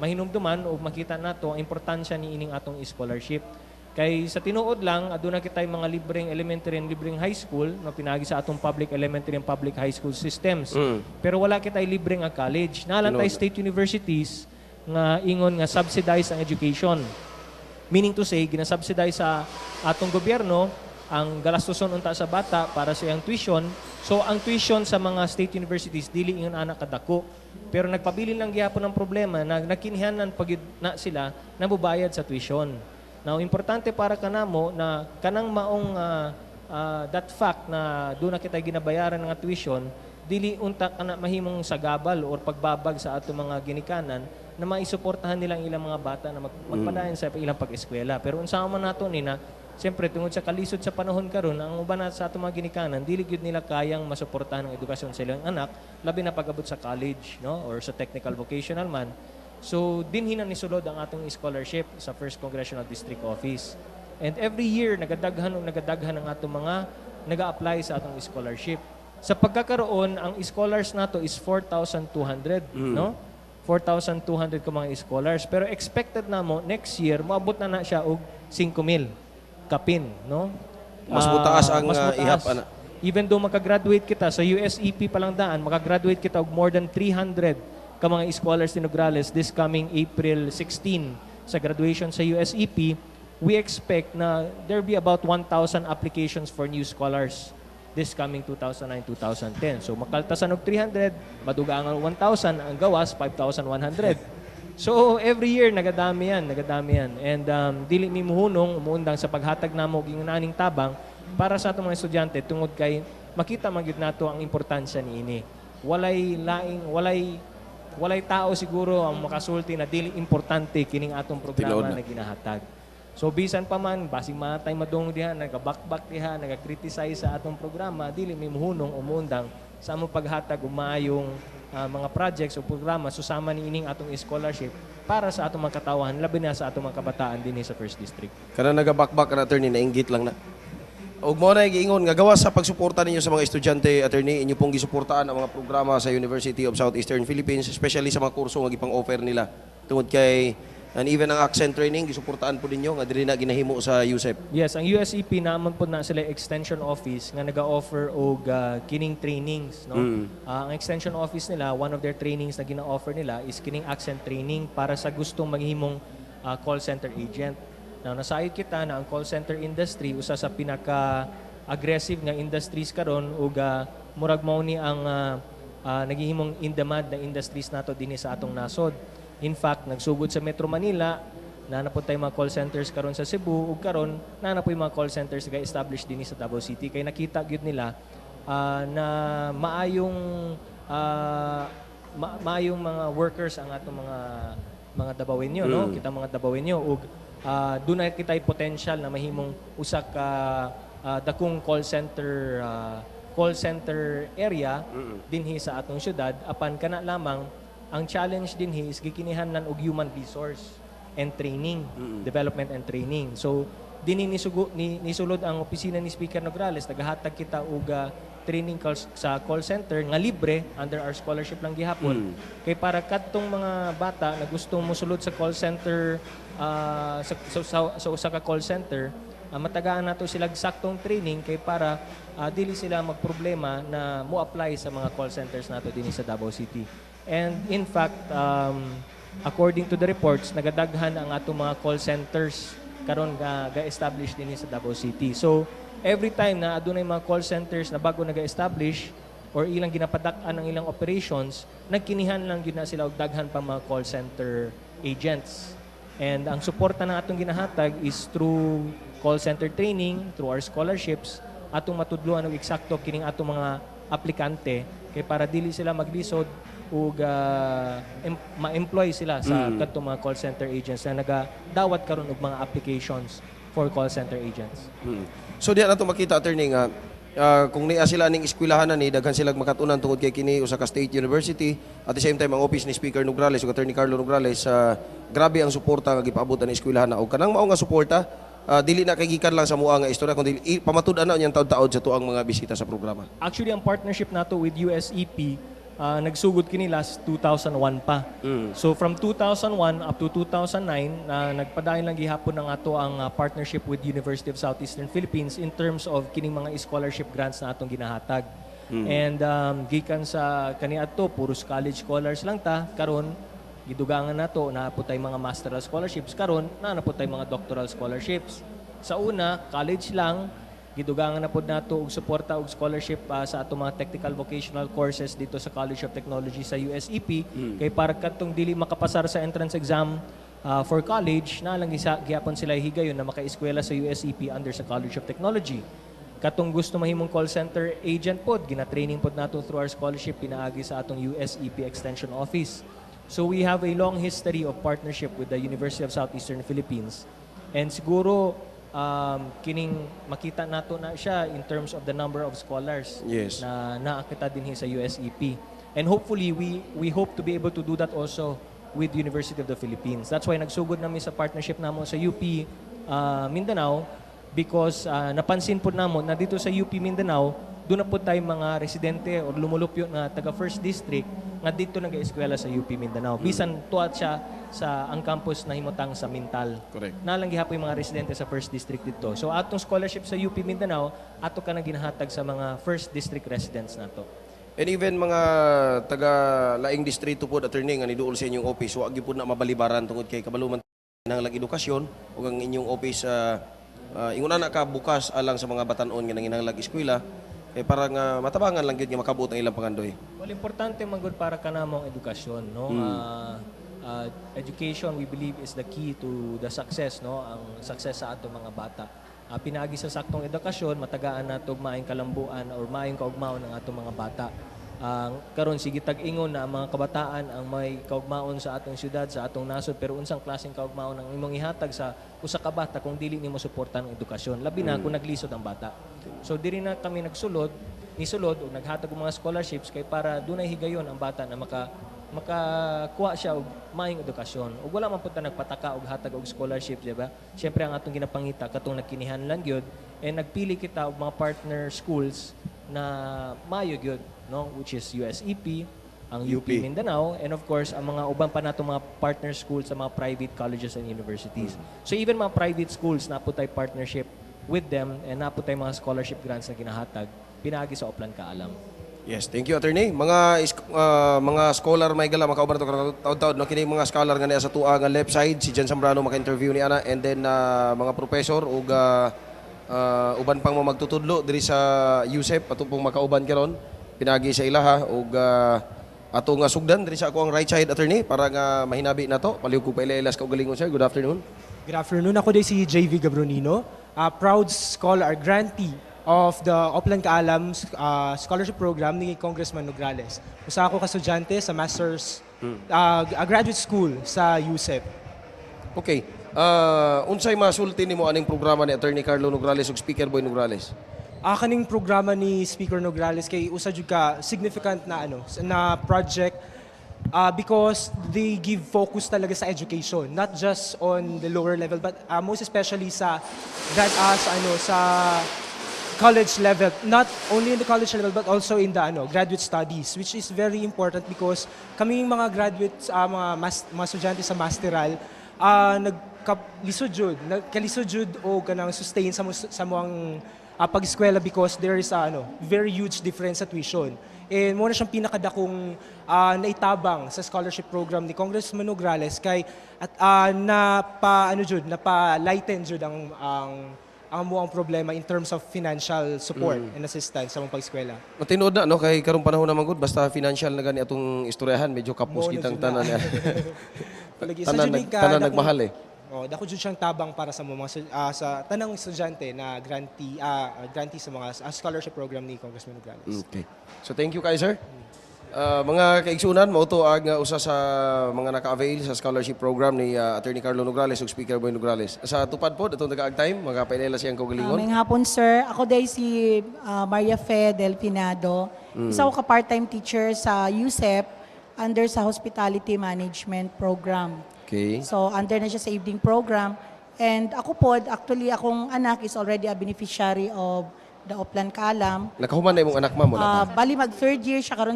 mahinumduman o makita nato ang importansya ni ining atong scholarship. Kay sa tinuod lang, aduna kitay mga libreng elementary and libreng high school na pinagi sa atong public elementary and public high school systems. Pero wala kitay libreng ang college. Nalang tay state universities nga ingon nga subsidized ang education. Meaning to say, ginasubsidize sa atong gobyerno ang galastuson unta sa bata para sa iyang tuition. So ang tuition sa mga state universities dili ingon anak kadako. Pero nagpabilin lang gyapon ng problema na nakinhianan pag na sila nabubayad sa tuition. Now, importante para kanamo na kanang maong that fact na doon na kita ginabayaran ng tuition, dili unta kana mahimong sagabal or pagbabag sa ato mga ginikanan na maisuportahan nilang ilang mga bata na magpadayon sa ilang pag-eskwela. Pero unsa man nato ni na siyempre tungod sa kalisod sa panahon karon ang uban sa ato mga ginikanan dili gyud nila kayang masuportahan ang edukasyon sa ilang anak labi na pag-abot sa college, no, or sa technical vocational man. So, dinhi na nisulod ang atong scholarship sa First Congressional District Office. And every year, nagadaghan ang atong mga nag-a-apply sa atong scholarship. Sa pagkakaroon, ang scholars nato is 4,200, no? 4,200 ka mga scholars. Pero expected na mo, next year, maabot na siya og 5,000 kapin, no? Mas mutaas ang mas mutaas. ihap, ana. Even though makagraduate kita sa USEP palang daan, makagraduate kita og more than 300 ka mga scholars ni Nograles this coming April 16 sa graduation sa USEP, we expect na there be about 1,000 applications for new scholars this coming 2009-2010. So makaltasan og 300, maduga ang 1,000, ang gawas 5,100. So every year nagadami yan. And dili mi muhunong umuundang sa paghatag namo gingunaning tabang para sa atong mga estudyante tungod kay makita man gyud nato ang importansya niini. Walay tao siguro ang makasulti na dili importante kining atong programa na ginahatag. So bisan pa man basig matay madong diha nagabakbak diha nagakriticize sa atong programa dili mi muhunong umuundang sa among paghatag og maayong mga projects o programa susama ni ining atong scholarship para sa atong mga katawhan labi na sa atong mga kabataan dinhi sa First District. Kana nagabakbak na attorney nainggit lang na. Og mo na giingon nga gawas sa pagsuporta ninyo sa mga estudyante, attorney, inyo pong gisuportaan ang mga programa sa University of Southeastern Philippines, especially sa mga kurso nga gipang-offer nila. Tungod kay and even ang accent training gisuportaan po ninyo nga diri na ginahimo sa USEP. Yes, ang USEP naman po na sila extension office nga naga-offer og kining trainings, no. Ang extension office nila, one of their trainings na gina-offer nila is kining accent training para sa gustong maghimong call center agent. Now, nasayod kita na ang call center industry usa sa pinaka-aggressive nga industries karon ug murag mao ni ang naghihimong in-demand na industries nato dinhi sa atong nasod. In fact, nagsugod sa Metro Manila, nanapod tayo mga call centers karon sa Cebu ug karon nanapod mga call centers nga established dinhi sa Davao City kay nakita gyud nila na maayong mga workers ang atong mga Dabawenyo, no? Kita mga Dabawenyo ug doon na kita'y potential na mahimong usa ka dakong call center area dinhi sa atong syudad apan kana lamang ang challenge dinhi is gikinihanlan og human resource and training, development and training. So dinhi nisulod ang opisina ni Speaker Nograles nagahatag kita og training sa call center nga libre under our scholarship lang gihapon. Kay para kadtong mga bata na gusto mosulod sa call center sa usa ka call center, matagaan nato sila saktong training kay para dili sila magproblema na mo-apply sa mga call centers nato dinhi sa Davao City. And in fact, according to the reports, nagadaghan ang atong mga call centers karon ga-establish dinhi sa Davao City. So every time na adunay mga call centers na bago naga-establish or ilang ginapadak-an ang ilang operations, nagkinihan lang gyud na sila og daghan pa mga call center agents. And ang suporta na atong ginahatag is through call center training, through our scholarships, atong matudloan og eksakto kining atong mga aplikante kay para dili sila maglisod ug ma-employ sila sa kadtong mga call center agents na nagadawat karon og mga applications for call center agents. So diya nato makita attorney nga kung niya sila ning eskwelahan ni daghan sila makatunan tungod kay kini usa ka state university at the same time ang office ni Speaker Nograles ug Attorney Carlo Nograles grabe ang suporta nga gipaabot ni eskwelahan ug kanang mao nga suporta dili na kay gikan lang sa mua nga istorya kundi pamatud-an na niyang taud-taud sa tuang mga bisita sa programa. Actually ang partnership nato with USEP nagsugod kini last 2001 pa. So from 2001 up to 2009, nagpadayon lang gihapon ng ato ang partnership with University of Southeastern Philippines in terms of kining mga scholarship grants na atong ginahatag. And gikan sa kaniadto puros college scholars lang ta, karon gidugangan nato na po tay mga masteral scholarships, karon na po tay mga doctoral scholarships. Sa una, college lang, gidugangan na po nato og suporta og scholarship sa atong mga technical vocational courses dito sa College of Technology sa USEP. Kay para kadtong dili makapasar sa entrance exam for college, na lang gihapon sila higayon na maka-eskwela sa USEP under sa College of Technology. Katong gusto mahimong call center agent pod, gina-training pod nato through our scholarship pinaagi sa atong USEP Extension Office. So we have a long history of partnership with the University of Southeastern Philippines. And siguro kining makita nato na siya in terms of the number of scholars Yes. na naakita din sa USEP. And hopefully, we hope to be able to do that also with University of the Philippines. That's why nagsugod namin sa partnership namo sa UP Mindanao because napansin po namo na dito sa UP Mindanao, doon na po tayo mga residente o lumulupyo na taga First District nga dito nag-eskwela sa UP Mindanao. Bisan tuwat siya sa ang campus na himutang sa Mintal. Correct. Nalang gihapon yung mga residente sa First District dito. So atong scholarship sa UP Mindanao, ato ka na ginahatag sa mga First District residents nato. And even mga taga laing distrito po attorney nga niduol sa inyong office, wa gyud po na mabalibaran tungod kay kabaluman ng edukasyon ug ang inyong office ingon na ka bukas alang sa mga batan-on nga nanginahanglag eskwela. Eh para nga matabangan lang gyud nga makabuot ang ilang pangandoy. Well, importante man gud para kanamong edukasyon, no? Education, we believe, is the key to the success, no? Ang success sa ato mga bata. Pinaagi sa saktong edukasyon, matagaan nato maayong kalambuan or maayong kaugmaon ng ato mga bata. Karon sige tag-ingon na ang mga kabataan ang may kaugmaon sa atong syudad, sa atong nasod, pero unsang klaseng kaugmaon ang imong ihatag sa usa ka bata kung dili nimo suportan ang edukasyon, labi na kung naglisod ang bata. So diri na kami nisulod o naghatag og mga scholarships kay para dunay higayon ang bata na makakuha siya og maayong edukasyon. Ug wala man pud ta nagpataka og hatag og scholarships, di ba? Syempre ang atong ginapangita katong nagkinihanlan gyud nagpili kita og mga partner schools na maayo gyud, no, which is USEP, ang UP Mindanao, and of course ang mga uban pa nato mga partner schools sa mga private colleges and universities. So even mga private schools na po tay partnership with them and na po tay mga scholarship grants na ginahatag pinaagi sa Oplan Kaalam. Yes, thank you attorney. Mga scholar may gala makauban to taud-taud no kini mga scholar nga niya sa tuwa nga left side si Jan Zambrano maka-interview ni ana, and then mga professor ug uban pang mga magtutudlo diri sa USEP ato pong makauban karon pinagi sa ilaha ug ato nga sugdan diri sa ako ang right side attorney para nga mahinabi nato paliw ko pa ilailas ka galingon sir. Good afternoon. Good afternoon. Ako din si JV Gabronino, proud scholar grantee of the Oplan Kaalam scholarship program ni Congressman Nograles. Usa ako kastudyante sa master's a graduate school sa USEP. Okay. Unsay masulti nimo aning programa ni Attorney Carlo Nograles ug Speaker Boy Nograles? Kaning programa ni Speaker Nograles kay usa jud ka significant na project because they give focus talaga sa education, not just on the lower level but most especially sa college level, not only in the college level but also in the graduate studies, which is very important because kaming mga graduates, mga estudyante sa masteral, nagkalisod jud o kanang sustain sa mga pag-eskwela because there is very huge difference sa tuition. And mo na siyang pinakadakong naitabang sa scholarship program ni Congressman Nograles kay at napa-lighten jud ang muang problema in terms of financial support and assistance sa mga pag-eskwela. Matinood na kay karong panahon naman gud basta financial na gani atong istoryahan medyo kapos kitang tanan. Tanan nagmahal eh. Dako jud siyang tabang para sa mga sa tanang estudyante na grantee sa mga scholarship program ni Congressman Nograles. Okay. So thank you kay sir. Mga kaigsunan, mao to ang usa sa mga naka-avail sa scholarship program ni Attorney Carlo Nograles ug Speaker Boy Nograles. Sa tupad po atong nagaag time, magapailela siyang kaugalingon. May hapon sir, ako day si Maria Fe Delfinado. Isa ako ka part-time teacher sa USEP under sa Hospitality Management Program. Okay. So under na siya sa evening program. And ako po, actually akong anak is already a beneficiary of the Oplan Kaalam. Nakahuman na imong anak ma'am wala pa? Bali mag third year siya karon